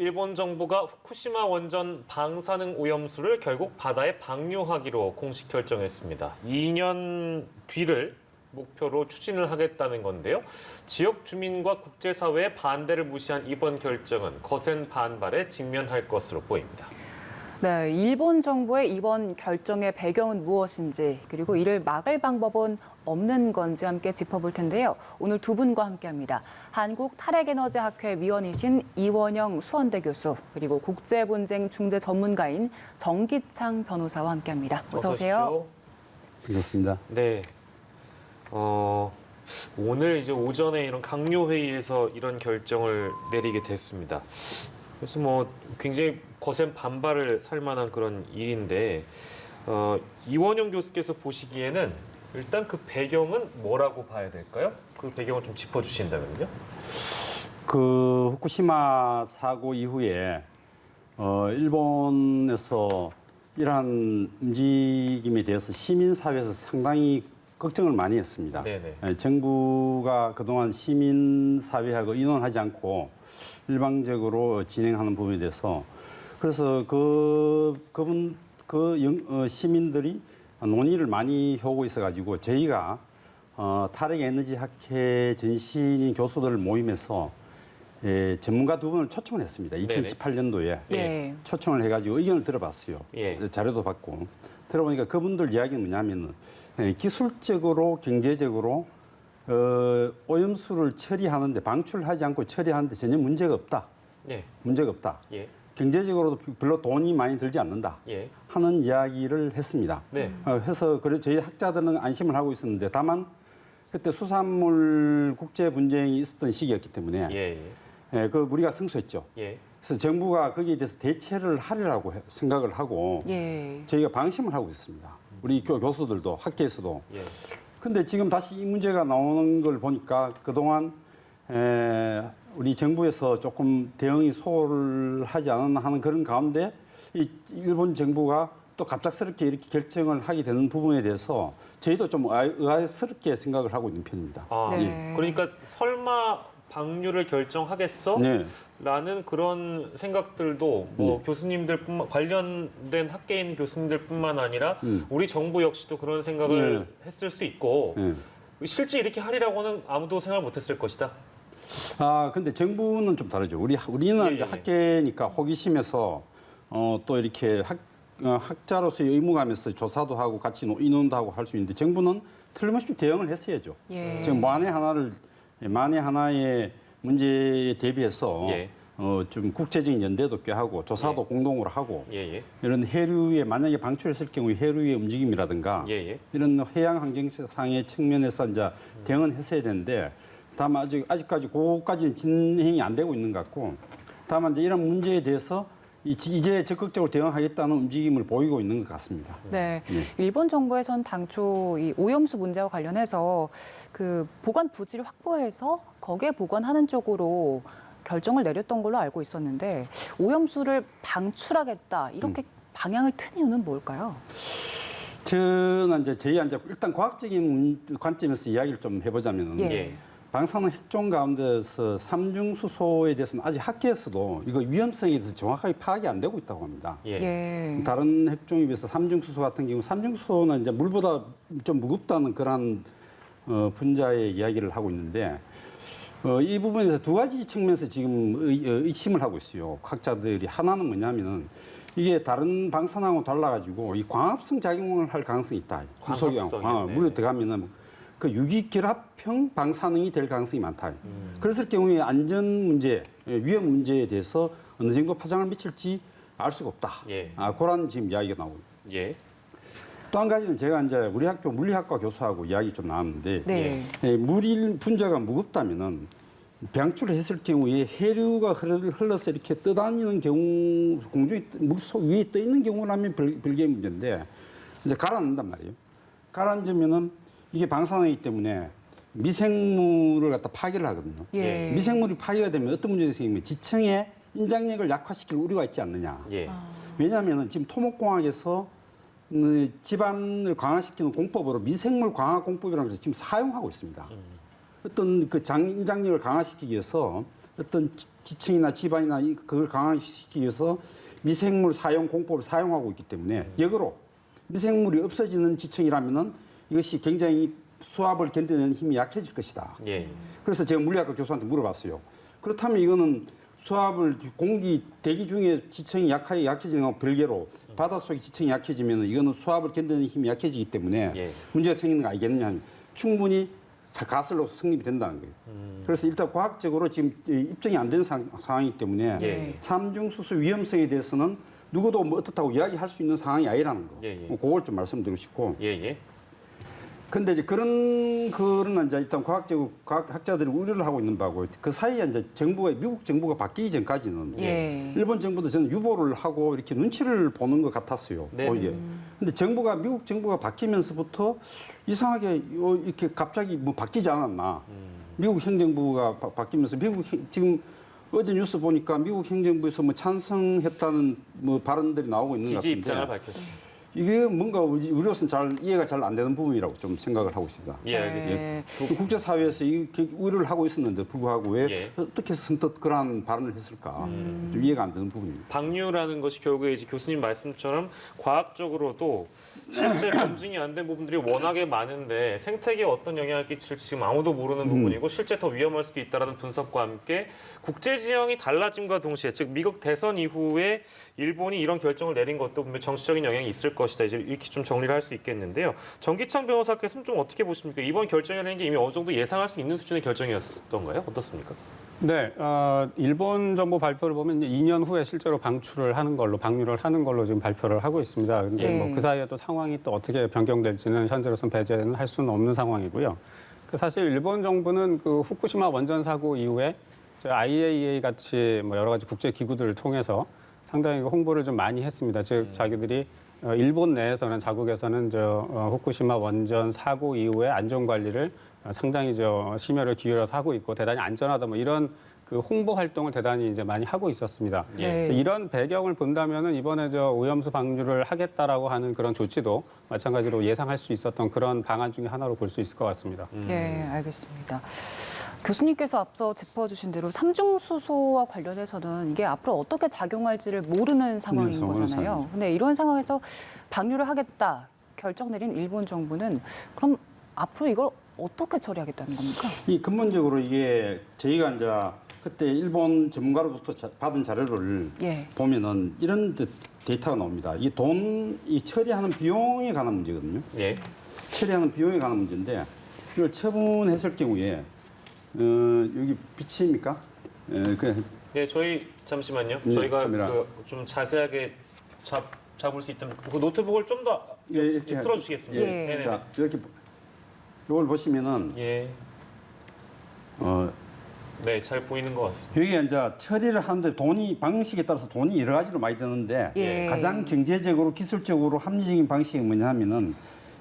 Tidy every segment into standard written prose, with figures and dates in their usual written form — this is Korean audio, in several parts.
일본 정부가 후쿠시마 원전 방사능 오염수를 결국 바다에 방류하기로 공식 결정했습니다. 2년 뒤를 목표로 추진을 하겠다는 건데요. 지역 주민과 국제사회의 반대를 무시한 이번 결정은 거센 반발에 직면할 것으로 보입니다. 네, 일본 정부의 이번 결정의 배경은 무엇인지 그리고 이를 막을 방법은 없는 건지 함께 짚어볼 텐데요. 오늘 두 분과 함께합니다. 한국탈핵에너지학회 위원이신 이원영 수원대 교수 그리고 국제분쟁 중재 전문가인 정기창 변호사와 함께합니다. 어서 오세요. 반갑습니다. 네. 오늘 이제 오전에 이런 강요 회의에서 이런 결정을 내리게 됐습니다. 그래서 뭐 굉장히 거센 반발을 살 만한 그런 일인데 이원영 교수께서 보시기에는 일단 그 배경은 뭐라고 봐야 될까요? 그 배경을 좀 짚어주신다면요. 그 후쿠시마 사고 이후에 일본에서 이러한 움직임에 대해서 시민사회에서 상당히 걱정을 많이 했습니다. 네네. 정부가 그동안 시민사회하고 의논하지 않고 일방적으로 진행하는 부분에 대해서 그래서 시민들이 논의를 많이 하고 있어가지고 저희가 탈핵에너지학회 전신인 교수들을 모임해서 전문가 두 분을 초청을 했습니다. 2018년도에 네. 초청을 해가지고 의견을 들어봤어요. 예. 자료도 받고 들어보니까 그분들 이야기는 뭐냐면은 기술적으로 경제적으로 오염수를 처리하는데 방출하지 않고 처리하는데 전혀 문제가 없다. 예. 문제가 없다. 예. 경제적으로도 별로 돈이 많이 들지 않는다. 예. 하는 이야기를 했습니다. 네. 해서 그래 저희 학자들은 안심을 하고 있었는데 다만 그때 수산물 국제 분쟁이 있었던 시기였기 때문에 예. 그 우리가 승소했죠. 예. 그래서 정부가 거기에 대해서 대처를 하리라고 생각을 하고 예. 저희가 방심을 하고 있습니다. 우리 교수들도 학계에서도. 예. 근데 지금 다시 이 문제가 나오는 걸 보니까 그동안 우리 정부에서 조금 대응이 소홀하지 않았나 하는 그런 가운데 이 일본 정부가 또 갑작스럽게 이렇게 결정을 하게 되는 부분에 대해서 저희도 좀 의아스럽게 생각을 하고 있는 편입니다. 아, 네. 그러니까 설마 방류를 결정하겠어? 네. 라는 그런 생각들도 뭐 교수님들뿐만 관련된 학계인 교수님들뿐만 아니라 우리 정부 역시도 그런 생각을 했을 수 있고 실제 이렇게 하리라고는 아무도 생각 못했을 것이다. 근데 정부는 좀 다르죠. 우리는 이제 학계니까 호기심에서 또 이렇게 학자로서의 의무감에서 조사도 하고 같이 의논도 하고 할 수 있는데 정부는 틀림없이 대응을 했어야죠. 예. 지금 만에 하나의 문제에 대비해서 좀 국제적인 연대도 꾀하고 조사도 공동으로 하고 이런 해류에 만약에 방출했을 경우 해류의 움직임이라든가 이런 해양 환경상의 측면에서 이제 대응은 했어야 되는데 다만 아직까지 그것까지는 진행이 안 되고 있는 것 같고 다만 이제 이런 문제에 대해서 이제 적극적으로 대응하겠다는 움직임을 보이고 있는 것 같습니다. 네, 일본 정부에선 당초 이 오염수 문제와 관련해서 그 보관 부지를 확보해서 거기에 보관하는 쪽으로 결정을 내렸던 걸로 알고 있었는데 오염수를 방출하겠다 이렇게 방향을 튼 이유는 뭘까요? 저는 저희 일단 과학적인 관점에서 이야기를 좀 해보자면은 방사능 핵종 가운데서 삼중수소에 대해서는 아직 학계에서도 이거 위험성에 대해서 정확하게 파악이 안 되고 있다고 합니다. 다른 핵종에 비해서 삼중수소 같은 경우 삼중수소는 이제 물보다 좀 무겁다는 그런 분자의 이야기를 하고 있는데 이 부분에서 두 가지 측면에서 지금 의심을 하고 있어요. 학자들이 하나는 뭐냐면은 이게 다른 방사능하고 달라가지고 이 광합성 작용을 할 가능성이 있다. 물에 들어가면은 그 유기결합형 방사능이 될 가능성이 많다. 그랬을 경우에 안전 문제, 위험 문제에 대해서 어느 정도 파장을 미칠지 알 수가 없다. 그런 지금 이야기가 나오고. 또 한 가지는 제가 이제 우리 학교 물리학과 교수하고 이야기 좀 나왔는데 물이 분자가 무겁다면은 방출을 했을 경우에 해류가 흘러서 이렇게 떠다니는 경우 공중에 물속 위에 떠 있는 경우라면 별개의 문제인데 이제 가라앉는단 말이에요. 가라앉으면은 이게 방사능이기 때문에 미생물을 갖다 파괴를 하거든요. 미생물이 파괴가 되면 어떤 문제가 생기면 지층의 인장력을 약화시킬 우려가 있지 않느냐. 왜냐하면 지금 토목공학에서 집안을 강화시키는 공법으로 미생물 강화 공법이라는 것을 지금 사용하고 있습니다. 어떤 그 인장력을 강화시키기 위해서 어떤 지층이나 집안이나 그걸 강화시키기 위해서 미생물 사용 공법을 사용하고 있기 때문에 역으로 미생물이 없어지는 지층이라면은 이것이 굉장히 수압을 견디는 힘이 약해질 것이다. 예. 그래서 제가 물리학과 교수한테 물어봤어요. 그렇다면 이거는 수압을 대기 중에 지층이 약해지는 것과 별개로 바닷속의 지층이 약해지면 이거는 수압을 견디는 힘이 약해지기 때문에 예. 문제가 생기는 거 아니겠느냐. 충분히 가설로서 성립이 된다는 거예요. 그래서 일단 과학적으로 지금 입증이 안 된 상황이기 때문에 예. 삼중수소 위험성에 대해서는 누구도 뭐 어떻다고 이야기할 수 있는 상황이 아니라는 거. 예, 예. 그걸 좀 말씀드리고 싶고. 예, 예. 근데 이제 그런 이제 일단 과학학자들이 우려를 하고 있는 바고 그 사이에 이제 미국 정부가 바뀌기 전까지는 예. 일본 정부도 저는 유보를 하고 이렇게 눈치를 보는 것 같았어요. 네. 오히려. 근데 미국 정부가 바뀌면서부터 이상하게 이렇게 갑자기 뭐 바뀌지 않았나. 미국 행정부가 바뀌면서 지금 어제 뉴스 보니까 미국 행정부에서 뭐 찬성했다는 뭐 발언들이 나오고 있는 것 지지 같은데 입장을 밝혔습니다. 이게 뭔가 우리로서는 이해가 잘 안 되는 부분이라고 좀 생각을 하고 있습니다. 예, 알겠습니다. 네. 국제사회에서 이렇게 우려를 하고 있었는데 불구하고 왜 예. 어떻게 선뜻 그러한 발언을 했을까 좀 이해가 안 되는 부분입니다. 방류라는 것이 결국에 이제 교수님 말씀처럼 과학적으로도 실제 검증이 안 된 부분들이 워낙에 많은데 생태계에 어떤 영향을 끼칠지 지금 아무도 모르는 부분이고 실제 더 위험할 수도 있다라는 분석과 함께 국제 지형이 달라짐과 동시에 즉 미국 대선 이후에 일본이 이런 결정을 내린 것도 분명 정치적인 영향이 있을 것이다. 이제 이렇게 좀 정리를 할 수 있겠는데요. 정기창 변호사께서는 좀 어떻게 보십니까? 이번 결정이라는 게 이미 어느 정도 예상할 수 있는 수준의 결정이었던가요? 어떻습니까? 네, 일본 정부 발표를 보면 이제 2년 후에 실제로 방류를 하는 걸로 지금 발표를 하고 있습니다. 근데 네. 뭐 그 사이에 또 상황이 또 어떻게 변경될지는 현재로서는 배제는 할 수는 없는 상황이고요. 사실 일본 정부는 그 후쿠시마 원전 사고 이후에 IAEA 같이 뭐 여러 가지 국제 기구들을 통해서 상당히 홍보를 좀 많이 했습니다. 즉 자기들이 일본 내에서는 자국에서는 후쿠시마 원전 사고 이후에 안전 관리를 상당히 심혈을 기울여서 하고 있고 대단히 안전하다 뭐 이런 그 홍보 활동을 대단히 이제 많이 하고 있었습니다. 네. 이런 배경을 본다면은 이번에 오염수 방류를 하겠다라고 하는 그런 조치도 마찬가지로 예상할 수 있었던 그런 방안 중에 하나로 볼 수 있을 것 같습니다. 네, 알겠습니다. 교수님께서 앞서 짚어주신 대로 삼중수소와 관련해서는 이게 앞으로 어떻게 작용할지를 모르는 상황인 네, 거잖아요. 상황이죠. 근데 이런 상황에서 방류를 하겠다 결정 내린 일본 정부는 그럼 앞으로 이걸 어떻게 처리하겠다는 겁니까? 이 근본적으로 이게 저희가 이제 그때 일본 전문가로부터 받은 자료를 예. 보면은 이런 데이터가 나옵니다. 이 처리하는 비용에 관한 문제거든요. 예. 처리하는 비용에 관한 문제인데 이걸 처분했을 경우에 여기 비치입니까? 네, 저희 잠시만요. 네, 저희가 카메라. 좀 자세하게 잡을 수 있다면 그 노트북을 좀 더 예, 이렇게 틀어주시겠습니다. 예. 네네. 자 이렇게 이걸 보시면은 예. 네, 잘 보이는 것 같습니다. 여기 이제 처리를 하는데 방식에 따라서 돈이 여러 가지로 많이 드는데 예. 가장 경제적으로 기술적으로 합리적인 방식이 뭐냐면은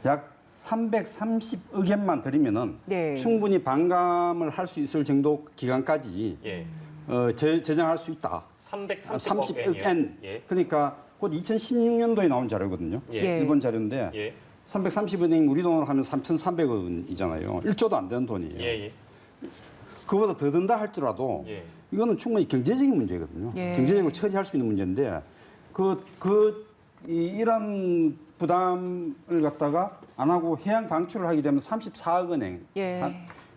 약 330억 엔만 들이면은 네. 충분히 반감을 할 수 있을 정도 기간까지 예. 제정할 수 있다. 330억 30억 엔. 예. 그러니까 곧 2016년도에 나온 자료거든요. 예. 예. 일본 자료인데 예. 330억 원이 우리 돈으로 하면 3,300억 원이잖아요. 1조도 안 되는 돈이에요. 예. 예. 그보다 더 든다 할지라도 예. 이거는 충분히 경제적인 문제거든요. 예. 경제적으로 처리할 수 있는 문제인데 이런 부담을 갖다가 안 하고 해양 방출을 하게 되면 34억 원에 예.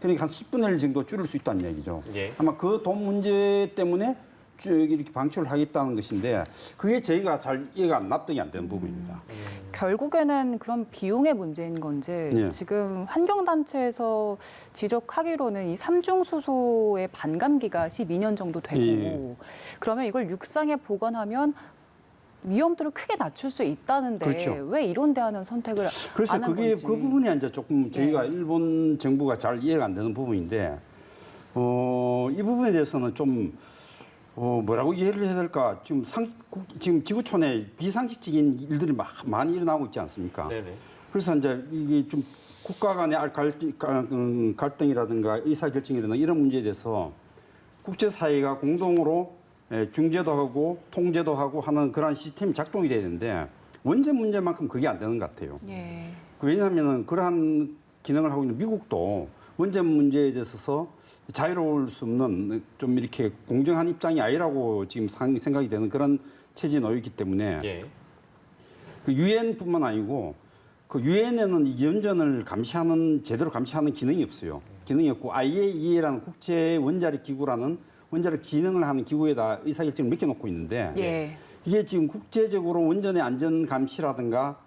그러니까 한 10분의 1 정도 줄일 수 있다는 얘기죠. 예. 아마 그 돈 문제 때문에 쭉 이렇게 방출을 하겠다는 것인데 그게 저희가 잘 이해가 납득이 안 되는 부분입니다. 결국에는 그런 비용의 문제인 건지 예. 지금 환경단체에서 지적하기로는 이 삼중수소의 반감기가 12년 정도 되고 예. 그러면 이걸 육상에 보관하면 위험도를 크게 낮출 수 있다는데 그렇죠. 왜 이런 대안은 선택을 그래서 안 한 그게 건지. 그 부분이 이제 조금 저희가 네. 일본 정부가 잘 이해가 안 되는 부분인데 이 부분에 대해서는 좀 뭐라고 이해를 해야 될까? 지금 지구촌에 비상식적인 일들이 많이 일어나고 있지 않습니까? 네네. 그래서 이제 이게 좀 국가 간의 갈등이라든가 의사결정이라든가 이런 문제에 대해서 국제사회가 공동으로 중재도 하고 통제도 하고 하는 그런 시스템이 작동이 돼야 되는데 원전 문제만큼 그게 안 되는 것 같아요. 예. 왜냐하면 그러한 기능을 하고 있는 미국도 원전 문제에 대해서 자유로울 수 없는 좀 이렇게 공정한 입장이 아니라고 지금 생각이 되는 그런 체제에 놓여 있기 때문에 예. 그 유엔뿐만 아니고 그 유엔에는 이 연전을 제대로 감시하는 기능이 없어요. 기능이 없고 IAEA라는 국제 원자력 기구라는 원자력 기능을 하는 기구에다 의사결정을 맡겨놓고 있는데 예. 이게 지금 국제적으로 원전의 안전 감시라든가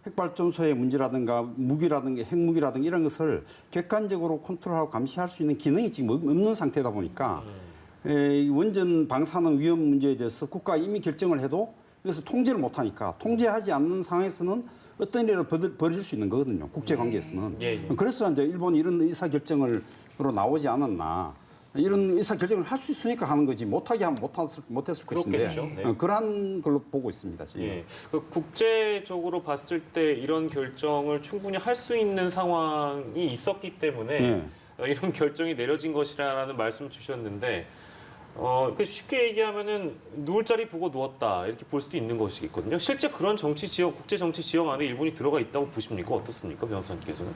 핵발전소의 문제라든가 무기라든가 핵무기라든가 이런 것을 객관적으로 컨트롤하고 감시할 수 있는 기능이 지금 없는 상태다 보니까 이 원전 방사능 위험 문제에 대해서 국가가 이미 결정을 해도 이것을 통제를 못하니까 통제하지 않는 상황에서는 어떤 일을 벌일 수 있는 거거든요. 국제 관계에서는. 예, 예. 그래서 이제 일본이 이런 의사 결정으로 나오지 않았나. 이런 의사 결정을 할 수 있으니까 하는 거지 못하게 하면 못했을 것인데 그렇겠죠. 네. 그러한 걸로 보고 있습니다. 지금. 예. 그 국제적으로 봤을 때 이런 결정을 충분히 할 수 있는 상황이 있었기 때문에 이런 결정이 내려진 것이라는 말씀 주셨는데 쉽게 얘기하면은 누울 자리 보고 누웠다 이렇게 볼 수도 있는 것이겠거든요. 실제 그런 정치 지역, 국제 정치 지역 안에 일본이 들어가 있다고 보십니까? 어떻습니까, 변호사님께서는?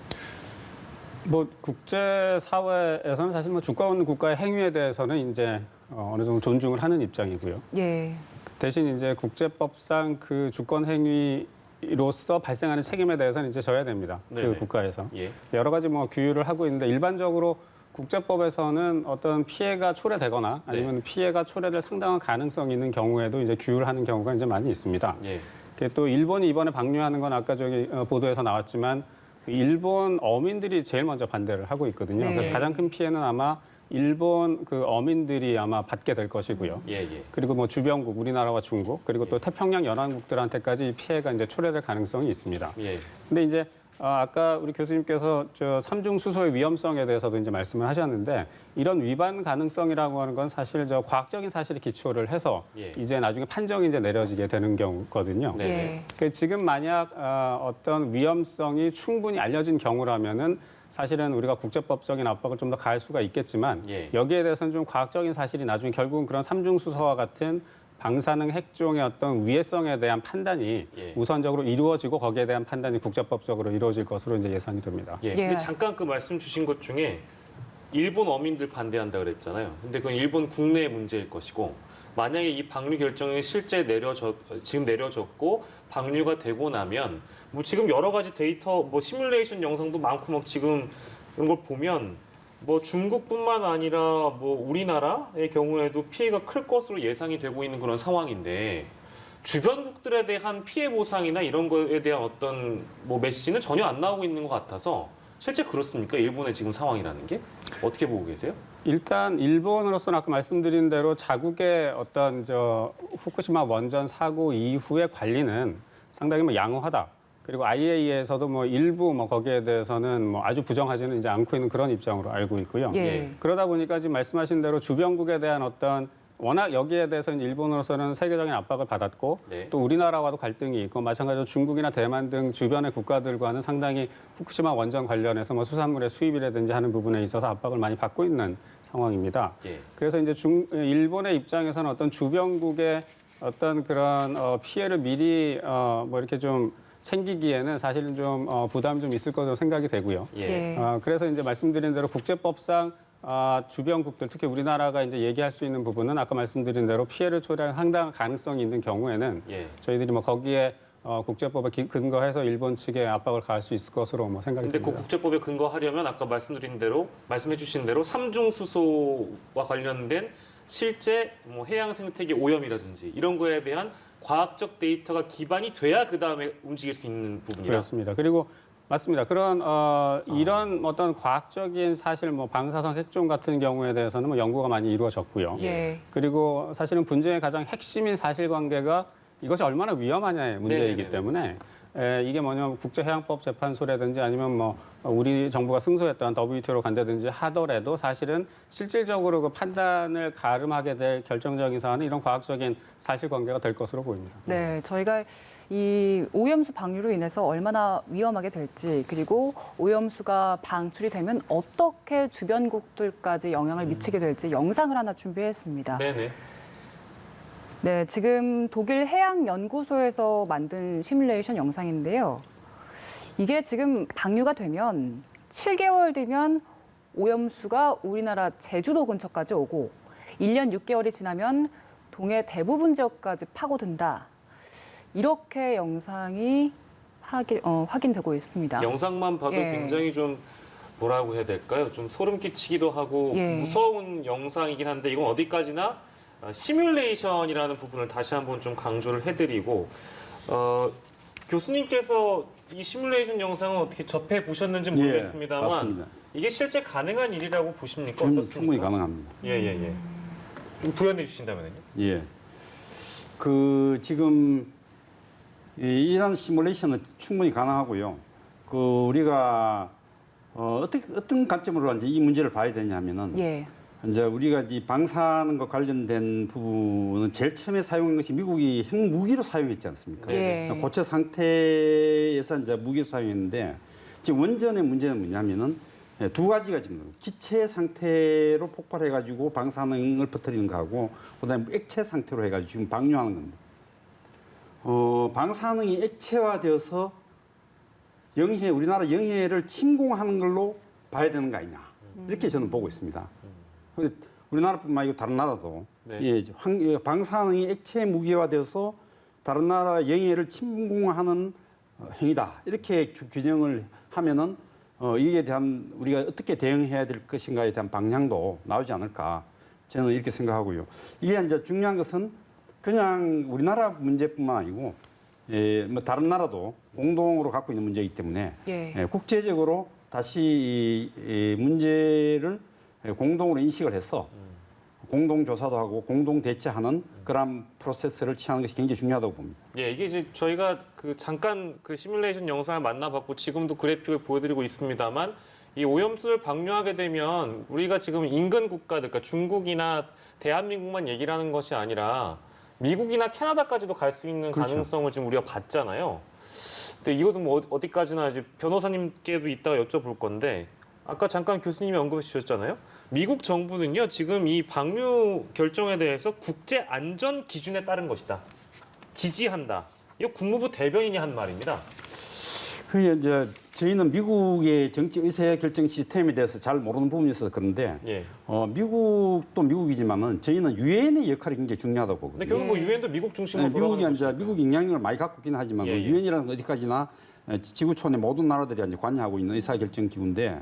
뭐 국제 사회에서는 사실 뭐 주권 없는 국가의 행위에 대해서는 이제 어느 정도 존중을 하는 입장이고요. 예. 대신 이제 국제법상 그 주권 행위로서 발생하는 책임에 대해서는 이제 져야 됩니다. 네네. 그 국가에서 예. 여러 가지 뭐 규율을 하고 있는데 일반적으로 국제법에서는 어떤 피해가 초래되거나 아니면 피해가 초래될 상당한 가능성이 있는 경우에도 이제 규율을 하는 경우가 이제 많이 있습니다. 예. 또 일본이 이번에 방류하는 건 아까 저기 보도에서 나왔지만 일본 어민들이 제일 먼저 반대를 하고 있거든요. 네. 그래서 가장 큰 피해는 아마 일본 그 어민들이 아마 받게 될 것이고요. 예, 예. 그리고 뭐 주변국 우리나라와 중국 그리고 또 태평양 연안국들한테까지 이 피해가 이제 초래될 가능성이 있습니다. 예. 근데 이제 아까 우리 교수님께서 저 삼중 수소의 위험성에 대해서도 이제 말씀을 하셨는데 이런 위반 가능성이라고 하는 건 사실 저 과학적인 사실에 기초를 해서 예. 이제 나중에 판정이 이제 내려지게 되는 경우거든요. 네. 예. 그 지금 만약 어떤 위험성이 충분히 알려진 경우라면은 사실은 우리가 국제법적인 압박을 좀 더 가할 수가 있겠지만 예. 여기에 대해서는 좀 과학적인 사실이 나중에 결국은 그런 삼중 수소와 같은 방사능 핵종의 어떤 위해성에 대한 판단이 예. 우선적으로 이루어지고 거기에 대한 판단이 국제법적으로 이루어질 것으로 이제 예상이 됩니다. 예. 예. 근데 잠깐 그 말씀 주신 것 중에 일본 어민들 반대한다 그랬잖아요. 근데 그건 일본 국내의 문제일 것이고 만약에 이 방류 결정이 실제 지금 내려졌고 방류가 되고 나면 뭐 지금 여러 가지 데이터 뭐 시뮬레이션 영상도 많고 막 지금 이런 걸 보면 뭐 중국뿐만 아니라 뭐 우리나라의 경우에도 피해가 클 것으로 예상이 되고 있는 그런 상황인데 주변국들에 대한 피해 보상이나 이런 거에 대한 어떤 뭐 메시지는 전혀 안 나오고 있는 것 같아서 실제 그렇습니까? 일본의 지금 상황이라는 게 어떻게 보고 계세요? 일단 일본으로서는 아까 말씀드린 대로 자국의 어떤 저 후쿠시마 원전 사고 이후의 관리는 상당히 뭐 양호하다. 그리고 IAEA에서도 뭐 일부 뭐 거기에 대해서는 뭐 아주 부정하지는 이제 않고 있는 그런 입장으로 알고 있고요. 예. 그러다 보니까 지금 말씀하신 대로 주변국에 대한 어떤 워낙 여기에 대해서는 일본으로서는 세계적인 압박을 받았고 네. 또 우리나라와도 갈등이 있고 마찬가지로 중국이나 대만 등 주변의 국가들과는 상당히 후쿠시마 원전 관련해서 뭐 수산물의 수입이라든지 하는 부분에 있어서 압박을 많이 받고 있는 상황입니다. 예. 그래서 이제 일본의 입장에서는 어떤 주변국의 어떤 그런 피해를 미리 뭐 이렇게 좀 챙기기에는 사실은 좀 부담이 좀 있을 것으로 생각이 되고요. 예. 예. 그래서 이제 말씀드린 대로 국제법상 주변국들 특히 우리나라가 이제 얘기할 수 있는 부분은 아까 말씀드린 대로 피해를 초래할 상당한 가능성이 있는 경우에는 예. 저희들이 뭐 거기에 국제법에 근거해서 일본 측에 압박을 가할 수 있을 것으로 뭐 생각이 근데 그 듭니다. 국제법에 근거하려면 아까 말씀해 주신 대로 삼중 수소와 관련된 실제 뭐 해양 생태계 오염이라든지 이런 거에 대한 과학적 데이터가 기반이 돼야 그 다음에 움직일 수 있는 부분이라. 그렇습니다. 그리고 맞습니다. 그런 이런 어떤 과학적인 사실 뭐 방사성 핵종 같은 경우에 대해서는 뭐 연구가 많이 이루어졌고요. 예. 그리고 사실은 분쟁의 가장 핵심인 사실관계가 이것이 얼마나 위험하냐의 문제이기 네네네. 때문에 이게 뭐냐면 국제해양법 재판소라든지 아니면 뭐 우리 정부가 승소했던 WTO로 간다든지 하더라도 사실은 실질적으로 그 판단을 가름하게 될 결정적인 사안은 이런 과학적인 사실관계가 될 것으로 보입니다. 네, 저희가 이 오염수 방류로 인해서 얼마나 위험하게 될지 그리고 오염수가 방출이 되면 어떻게 주변국들까지 영향을 미치게 될지 영상을 하나 준비했습니다. 네네. 네, 지금 독일 해양연구소에서 만든 시뮬레이션 영상인데요. 이게 지금 방류가 되면 7개월 뒤면 오염수가 우리나라 제주도 근처까지 오고 1년 6개월이 지나면 동해 대부분 지역까지 파고든다. 이렇게 영상이 확인되고 있습니다. 영상만 봐도 예. 굉장히 좀 뭐라고 해야 될까요? 좀 소름 끼치기도 하고 예. 무서운 영상이긴 한데 이건 어디까지나 시뮬레이션이라는 부분을 다시 한번 좀 강조를 해드리고 교수님께서 이 시뮬레이션 영상은 어떻게 접해 보셨는지 모르겠습니다만 맞습니다. 이게 실제 가능한 일이라고 보십니까? 어떻습니까? 충분히 가능합니다. 예예예. 좀 부연해 주신다면요. 예. 그 지금 이런 시뮬레이션은 충분히 가능하고요. 그 우리가 어떤 관점으로 이제 이 문제를 봐야 되냐면은 예. 이제 우리가 이 방사능과 관련된 부분은 제일 처음에 사용한 것이 미국이 핵무기로 사용했지 않습니까? 예. 고체 상태에서 이제 무기로 사용했는데 지금 원전의 문제는 뭐냐면은 두 가지가 지금 기체 상태로 폭발해가지고 방사능을 퍼뜨리는 거하고 그다음에 액체 상태로 해가지고 지금 방류하는 겁니다. 방사능이 액체화되어서 우리나라 영해를 침공하는 걸로 봐야 되는 거 아니냐 이렇게 저는 보고 있습니다. 근데 우리나라뿐만 아니고 다른 나라도 네. 방사능이 액체 무기화되어서 다른 나라 영해를 침공하는 행위다 이렇게 규정을 하면은 이에 대한 우리가 어떻게 대응해야 될 것인가에 대한 방향도 나오지 않을까 저는 이렇게 생각하고요. 이게 이제 중요한 것은 그냥 우리나라 문제뿐만 아니고 뭐 다른 나라도 공동으로 갖고 있는 문제이기 때문에 예. 국제적으로 다시 이 문제를 공동으로 인식을 해서 공동 조사도 하고 공동 대처하는 그런 프로세스를 취하는 것이 굉장히 중요하다고 봅니다. 예, 이게 이제 저희가 잠깐 그 시뮬레이션 영상을 만나봤고 지금도 그래픽을 보여드리고 있습니다만 이 오염수를 방류하게 되면 우리가 지금 인근 국가들, 그러니까 중국이나 대한민국만 얘기를 하는 것이 아니라 미국이나 캐나다까지도 갈 수 있는 그렇죠. 가능성을 지금 우리가 봤잖아요. 근데 이것도 뭐 어디까지나 이제 변호사님께도 이따가 여쭤볼 건데 아까 잠깐 교수님이 언급해 주셨잖아요. 미국 정부는요 지금 이 방류 결정에 대해서 국제 안전 기준에 따른 것이다. 지지한다. 이거 국무부 대변인이 한 말입니다. 그게 이제 저희는 미국의 정치 의사 결정 시스템에 대해서 잘 모르는 부분이 있어서 그런데 예. 미국도 미국이지만은 저희는 유엔의 역할이 굉장히 중요하다고 근데 보거든요. 결국 뭐 유엔도 미국 중심으로 미국이 돌아가는 이제 것이니까. 미국 영향력을 많이 갖고 있긴 하지만 예, 예. 유엔이라는 건 어디까지나 지구촌의 모든 나라들이 이제 관여하고 있는 의사결정 기구인데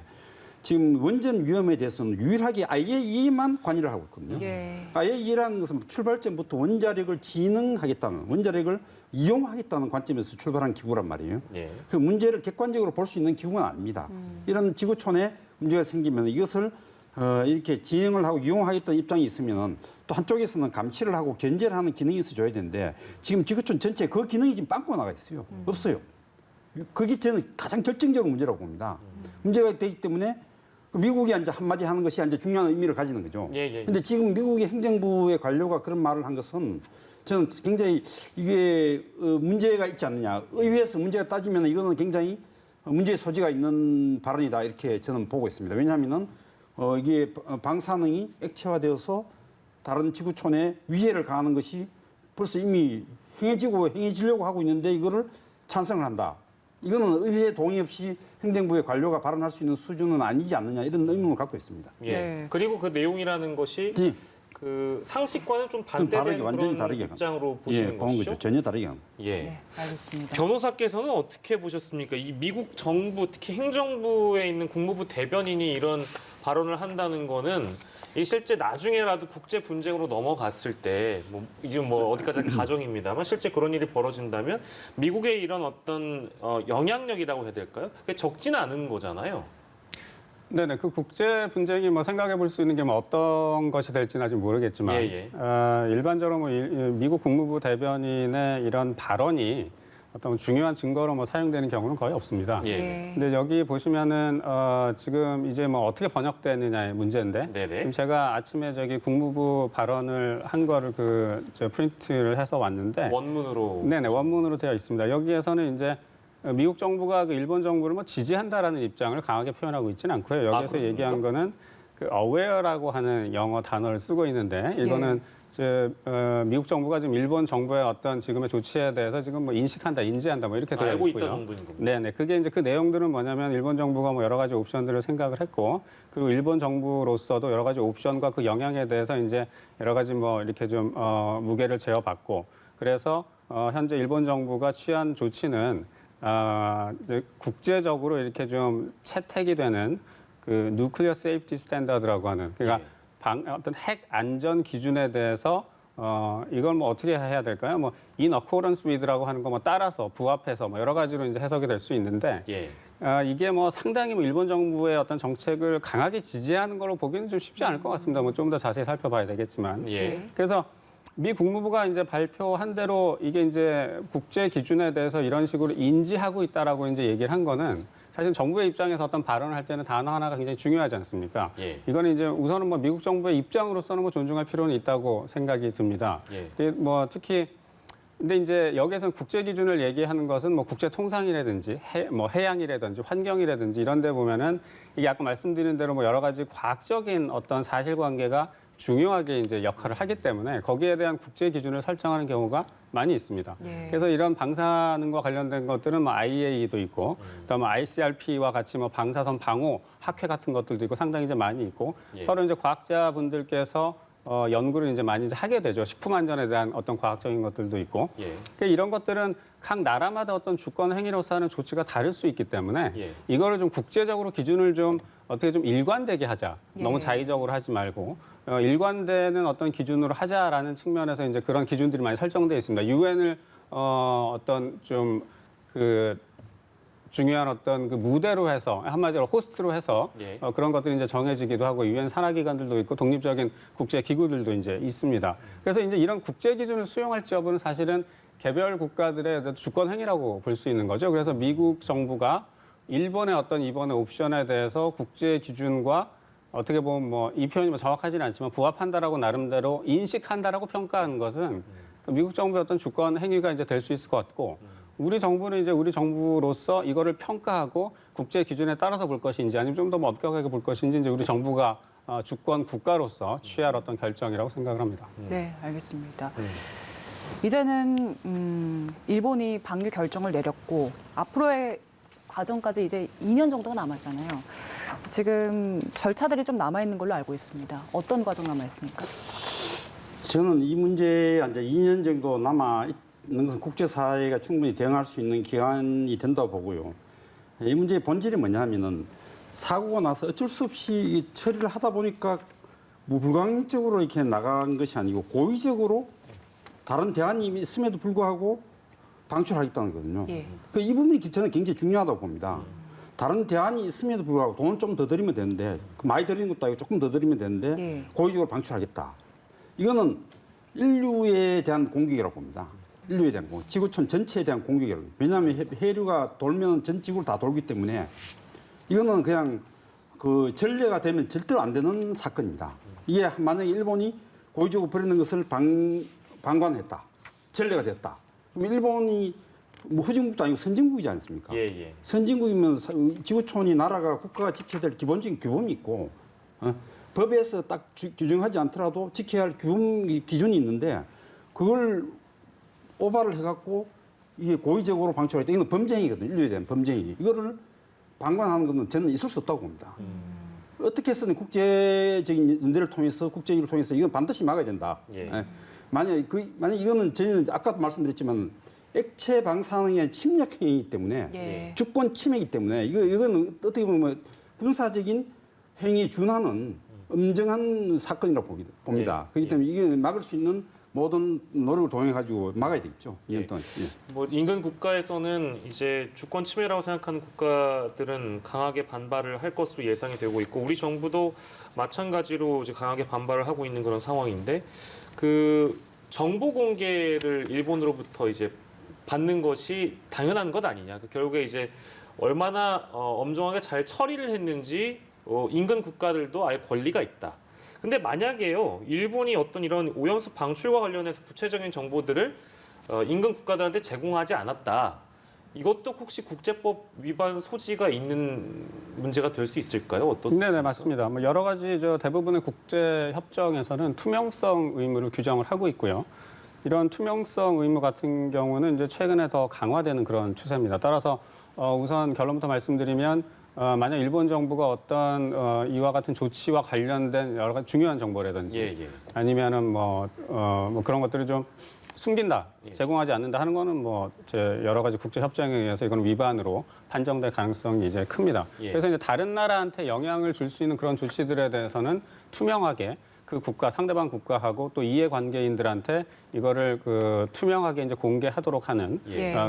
지금 원전 위험에 대해서는 유일하게 IAEA만 관여를 하고 있거든요. 예. IAEA라는 것은 출발점부터 원자력을 진흥하겠다는 원자력을 이용하겠다는 관점에서 출발한 기구란 말이에요. 예. 그 문제를 객관적으로 볼 수 있는 기구는 아닙니다. 이런 지구촌에 문제가 생기면 이것을 이렇게 진행을 하고 이용하겠다는 입장이 있으면 또 한쪽에서는 감시를 하고 견제를 하는 기능이 있어줘야 되는데 지금 지구촌 전체에 그 기능이 지금 빵꾸 나가 있어요. 없어요. 그게 저는 가장 결정적인 문제라고 봅니다. 문제가 되기 때문에 미국이 이제 한마디 하는 것이 이제 중요한 의미를 가지는 거죠. 예. 근데 지금 미국의 행정부의 관료가 그런 말을 한 것은 저는 굉장히 이게 문제가 있지 않느냐. 의회에서 문제가 따지면 이거는 굉장히 문제의 소지가 있는 발언이다. 이렇게 저는 보고 있습니다. 왜냐하면은 이게 방사능이 액체화되어서 다른 지구촌에 위해를 가하는 것이 벌써 이미 행해지려고 하고 있는데 이거를 찬성을 한다. 이거는 의회의 동의 없이 행정부의 관료가 발언할 수 있는 수준은 아니지 않느냐 이런 의문을 갖고 있습니다. 예. 네. 그리고 그 내용이라는 것이 예. 그 상식과는 좀 다르게, 반대되는 완전히 그런 다르게 입장으로 보시는 보는 것이죠. 거죠. 전혀 다르게. 예. 네, 알겠습니다. 변호사께서는 어떻게 보셨습니까? 이 미국 정부, 특히 행정부에 있는 국무부 대변인이 이런 발언을 한다는 거는 이 실제 나중에라도 국제 분쟁으로 넘어갔을 때, 이제 어디까지는 가정입니다만 실제 그런 일이 벌어진다면 미국의 이런 어떤 영향력이라고 해야 될까요? 그게 적지는 않은 거잖아요. 네네, 그 국제 분쟁이 생각해 볼 수 있는 게 어떤 것이 될지는 아직 모르겠지만, 예. 일반적으로 미국 국무부 대변인의 이런 발언이 어떤 중요한 증거로 사용되는 경우는 거의 없습니다. 예. 근데 여기 보시면은 지금 이제 어떻게 번역되느냐의 문제인데, 네네. 지금 제가 아침에 저기 국무부 발언을 한 거를 저 프린트를 해서 왔는데, 원문으로. 네네, 원문으로 되어 있습니다. 여기에서는 이제 미국 정부가 그 일본 정부를 지지한다라는 입장을 강하게 표현하고 있지는 않고요. 여기서 그렇습니까? 얘기한 거는 그 aware라고 하는 영어 단어를 쓰고 있는데 이거는 미국 정부가 지금 일본 정부의 어떤 지금의 조치에 대해서 지금 뭐 인식한다, 인지한다, 뭐 이렇게 되어 알고 있고요. 있다 정도인 겁니다. 네네. 그게 이제 그 내용들은 뭐냐면 일본 정부가 뭐 여러 가지 옵션들을 생각을 했고, 그리고 일본 정부로서도 여러 가지 옵션과 그 영향에 대해서 이제 여러 가지 뭐 이렇게 좀 무게를 재어봤고, 그래서 현재 일본 정부가 취한 조치는 이제 국제적으로 이렇게 좀 채택이 되는 그 누클리어 세이프티 스탠다드라고 하는, 그러니까 어떤 핵 안전 기준에 대해서 이걸 뭐 어떻게 해야 될까요? 뭐 in accordance with라고 하는 거 뭐 따라서 부합해서 뭐 여러 가지로 이제 해석이 될 수 있는데 예. 이게 뭐 상당히 뭐 일본 정부의 어떤 정책을 강하게 지지하는 걸로 보기는 좀 쉽지 않을 것 같습니다. 뭐 좀 더 자세히 살펴봐야 되겠지만. 예. 그래서 미 국무부가 이제 발표한 대로 이게 이제 국제 기준에 대해서 이런 식으로 인지하고 있다라고 이제 얘기를 한 거는 사실 정부의 입장에서 어떤 발언을 할 때는 단어 하나가 굉장히 중요하지 않습니까? 예. 이거는 이제 우선은 뭐 미국 정부의 입장으로서는 뭐 존중할 필요는 있다고 생각이 듭니다. 예. 이게 뭐 특히 근데 이제 여기에서는 국제 기준을 얘기하는 것은 뭐 국제 통상이라든지 뭐 해양이라든지 환경이라든지 이런 데 보면은 이게 아까 말씀드린 대로 뭐 여러 가지 과학적인 어떤 사실관계가 중요하게 이제 역할을 하기 때문에 거기에 대한 국제 기준을 설정하는 경우가 많이 있습니다. 예. 그래서 이런 방사능과 관련된 것들은 뭐 IAEA도 있고, 그다음에 ICRP와 같이 뭐 방사선 방호 학회 같은 것들도 있고 상당히 이제 많이 있고 예. 서로 이제 과학자분들께서 연구를 이제 많이 이제 하게 되죠. 식품 안전에 대한 어떤 과학적인 것들도 있고. 예. 그러니까 이런 것들은 각 나라마다 어떤 주권 행위로서 하는 조치가 다를 수 있기 때문에 예. 이거를 좀 국제적으로 기준을 좀 어떻게 좀 일관되게 하자. 예. 너무 자의적으로 하지 말고 일관되는 어떤 기준으로 하자라는 측면에서 이제 그런 기준들이 많이 설정되어 있습니다. 유엔을 어떤 좀 그 중요한 어떤 그 무대로 해서 한마디로 호스트로 해서 예. 그런 것들이 이제 정해지기도 하고 유엔 산하기관들도 있고 독립적인 국제 기구들도 이제 있습니다. 그래서 이제 이런 국제 기준을 수용할지 여부는 사실은 개별 국가들의 주권 행위라고 볼 수 있는 거죠. 그래서 미국 정부가 일본의 어떤 이번의 옵션에 대해서 국제 기준과 어떻게 보면 뭐 이 표현이 뭐 정확하지는 않지만 부합한다라고 나름대로 인식한다라고 평가하는 것은 그 미국 정부의 어떤 주권 행위가 이제 될 수 있을 것 같고 우리 정부는 이제 우리 정부로서 이거를 평가하고 국제 기준에 따라서 볼 것인지 아니면 좀 더 엄격하게 볼 것인지 이제 우리 정부가 주권 국가로서 취할 어떤 결정이라고 생각을 합니다. 네, 알겠습니다. 이제는 일본이 방류 결정을 내렸고 앞으로의 과정까지 이제 2년 정도가 남았잖아요. 지금 절차들이 좀 남아 있는 걸로 알고 있습니다. 어떤 과정 남아 있습니까? 저는 이 문제에 이제 2년 정도 남아 있는 것은 국제사회가 충분히 대응할 수 있는 기간이 된다고 보고요. 이 문제의 본질이 뭐냐면은 사고가 나서 어쩔 수 없이 처리를 하다 보니까 무불강적으로 이렇게 나간 것이 아니고 고의적으로 다른 대안이 있음에도 불구하고 방출하겠다는 거거든요. 예. 이 부분이 저는 굉장히 중요하다고 봅니다. 다른 대안이 있음에도 불구하고 돈을 좀 더 들이면 되는데 많이 들이는 것도 아니고 조금 더 들이면 되는데 예. 고의적으로 방출하겠다. 이거는 인류에 대한 공격이라고 봅니다. 인류에 대한 공격, 지구촌 전체에 대한 공격이라고. 왜냐하면 해류가 돌면 전 지구를 다 돌기 때문에 이거는 그냥 그 전례가 되면 절대로 안 되는 사건입니다. 이게 만약에 일본이 고의적으로 버리는 것을 방관했다. 전례가 됐다. 그럼 일본이 뭐 후진국도 아니고 선진국이지 않습니까? 예, 예. 선진국이면 지구촌이 나라가 국가가 지켜야 될 기본적인 규범이 있고 법에서 딱 규정하지 않더라도 지켜야 할 기준이 있는데 그걸 오바를 해갖고 이게 고의적으로 방출했다. 이건 범죄행위거든요. 인류에 대한 범죄행위. 이거를 방관하는 것은 저는 있을 수 없다고 봅니다. 어떻게 해서는 국제적인 연대를 통해서 국제기구를 통해서 이건 반드시 막아야 된다. 예. 만약 이거는 저희는 아까도 말씀드렸지만 액체 방사능의 침략 행위이기 때문에 예. 주권 침해이기 때문에 이건 어떻게 보면 뭐 군사적인 행위에 준하는 엄정한 사건이라고 봅니다. 예. 그렇기 때문에 이게 막을 수 있는 모든 노력을 동행해가지고 막아야 되겠죠. 2년 예. 동안. 예. 뭐 인근 국가에서는 이제 주권 침해라고 생각하는 국가들은 강하게 반발을 할 것으로 예상이 되고 있고 우리 정부도 마찬가지로 이제 강하게 반발을 하고 있는 그런 상황인데 그 정보 공개를 일본으로부터 이제 받는 것이 당연한 것 아니냐. 결국에 이제 얼마나 엄정하게 잘 처리를 했는지 인근 국가들도 알 권리가 있다. 근데 만약에요, 일본이 어떤 이런 오염수 방출과 관련해서 구체적인 정보들을 인근 국가들한테 제공하지 않았다. 이것도 혹시 국제법 위반 소지가 있는 문제가 될 수 있을까요? 어떻습니까? 네네 맞습니다. 뭐 여러 가지 대부분의 국제 협정에서는 투명성 의무를 규정을 하고 있고요. 이런 투명성 의무 같은 경우는 이제 최근에 더 강화되는 그런 추세입니다. 따라서 우선 결론부터 말씀드리면 만약 일본 정부가 어떤 이와 같은 조치와 관련된 여러 가지 중요한 정보라든지 아니면은 뭐 그런 것들을 좀 숨긴다, 제공하지 않는다 하는 거는 여러 가지 국제 협정에 의해서 이건 위반으로 판정될 가능성이 이제 큽니다. 그래서 이제 다른 나라한테 영향을 줄 수 있는 그런 조치들에 대해서는 투명하게 그 국가 상대방 국가하고 또 이해관계인들한테 이거를 투명하게 이제 공개하도록 하는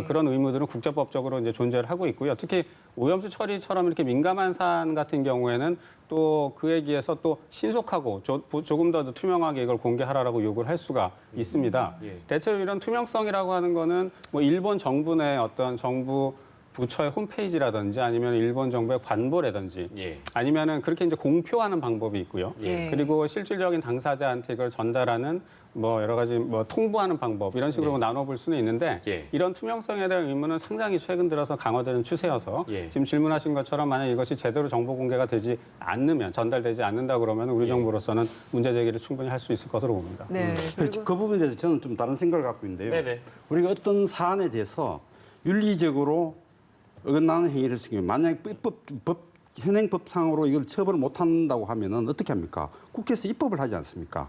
그런 의무들은 국제법적으로 이제 존재를 하고 있고요. 특히 오염수 처리처럼 이렇게 민감한 사안 같은 경우에는 또 그에 비해서 또 신속하고 조금 더 투명하게 이걸 공개하라라고 요구를 할 수가 있습니다. 대체로 이런 투명성이라고 하는 거는 뭐 일본 정부 내 어떤 정부 부처의 홈페이지라든지 아니면 일본 정부의 관보라든지 아니면은 그렇게 이제 공표하는 방법이 있고요. 그리고 실질적인 당사자한테 이걸 전달하는 여러 가지 통보하는 방법 이런 식으로 나눠볼 수는 있는데 이런 투명성에 대한 의무는 상당히 최근 들어서 강화되는 추세여서 지금 질문하신 것처럼 만약 이것이 제대로 정보 공개가 되지 않으면 전달되지 않는다 그러면 우리 정부로서는 문제 제기를 충분히 할 수 있을 것으로 봅니다. 네. 그 부분에 대해서 저는 좀 다른 생각을 갖고 있는데요. 네네. 우리가 어떤 사안에 대해서 윤리적으로 어긋나는 행위를 했을 경우 만약에 현행법상으로 이걸 처벌을 못 한다고 하면은 어떻게 합니까? 국회에서 입법을 하지 않습니까?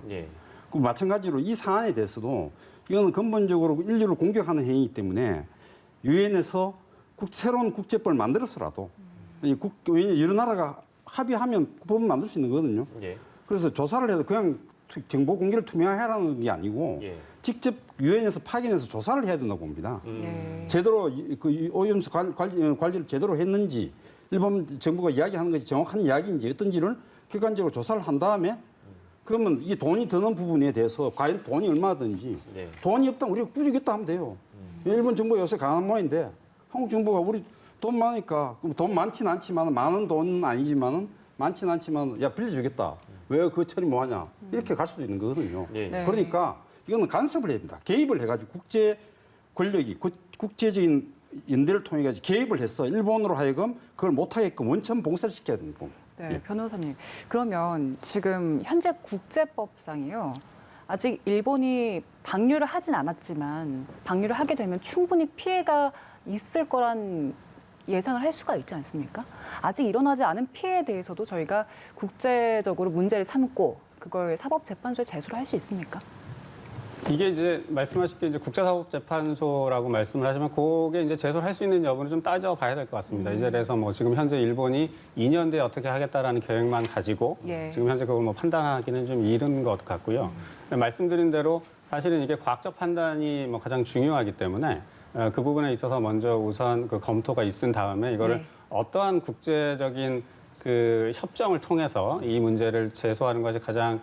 그 마찬가지로 이 사안에 대해서도 이거는 근본적으로 인류를 공격하는 행위이기 때문에 유엔에서 새로운 국제법을 만들어서라도 여러 나라가 합의하면 법을 만들 수 있는 거거든요. 그래서 조사를 해도 그냥 정보 공개를 투명하라는 게 아니고 직접 유엔에서 파견해서 조사를 해야 된다고 봅니다. 제대로 그 오염수 관리를 제대로 했는지 일본 정부가 이야기하는 것이 정확한 이야기인지 어떤지를 객관적으로 조사를 한 다음에 그러면 이 돈이 드는 부분에 대해서 과연 돈이 얼마나 드는지 돈이 없다면 우리가 꾸짖겠다 하면 돼요. 일본 정부가 요새 강한 모양인데 한국 정부가 우리 돈 많으니까 돈 많지는 않지만 많은 돈은 아니지만은 많지는 않지만 야 빌려주겠다. 왜 그 처리 뭐하냐 이렇게 갈 수도 있는 거거든요. 그러니까 이거는 간섭을 해야 됩니다. 개입을 해가지고 국제 권력이 국제적인 연대를 통해 가지고 개입을 해서 일본으로 하여금 그걸 못하게끔 원천 봉쇄를 시켜야 되는 겁니다. 네, 변호사님. 그러면 지금 현재 국제법상이요. 아직 일본이 방류를 하진 않았지만 방류를 하게 되면 충분히 피해가 있을 거란 예상을 할 수가 있지 않습니까? 아직 일어나지 않은 피해에 대해서도 저희가 국제적으로 문제를 삼고 그걸 사법재판소에 제소를 할 수 있습니까? 이게 이제 말씀하신 게 이제 국제사법재판소라고 말씀을 하시면 그게 이제 제소를 할 수 있는 여부는 좀 따져봐야 될 것 같습니다. 이제 그래서 지금 현재 일본이 2년 뒤에 어떻게 하겠다라는 계획만 가지고 지금 현재 그걸 판단하기는 좀 이른 것 같고요. 말씀드린 대로 사실은 이게 과학적 판단이 가장 중요하기 때문에 그 부분에 있어서 먼저 우선 그 검토가 있은 다음에 이거를 어떠한 국제적인 그 협정을 통해서 이 문제를 제소하는 것이 가장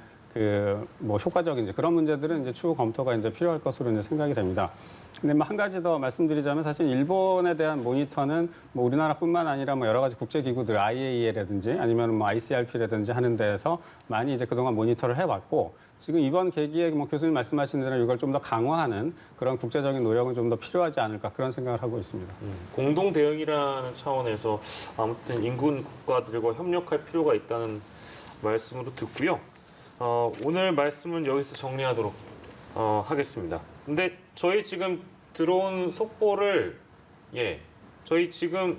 효과적인지 그런 문제들은 이제 추후 검토가 이제 필요할 것으로 이제 생각이 됩니다. 근데 한 가지 더 말씀드리자면 사실 일본에 대한 모니터는 우리나라뿐만 아니라 여러 가지 국제 기구들 IAEA라든지 아니면 ICRP라든지 하는 데에서 많이 이제 그동안 모니터를 해왔고 지금 이번 계기에 교수님 말씀하신 대로 이걸 좀 더 강화하는 그런 국제적인 노력은 좀 더 필요하지 않을까 그런 생각을 하고 있습니다. 공동 대응이라는 차원에서 아무튼 인근 국가들과 협력할 필요가 있다는 말씀으로 듣고요. 오늘 말씀은 여기서 정리하도록 하겠습니다. 근데 저희 지금 들어온 속보를 저희 지금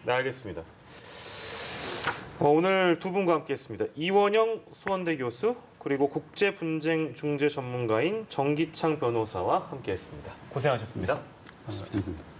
알겠습니다. 오늘 두 분과 함께했습니다. 이원영 수원대 교수 그리고 국제분쟁 중재 전문가인 정기창 변호사와 함께했습니다. 고생하셨습니다. 맞습니다.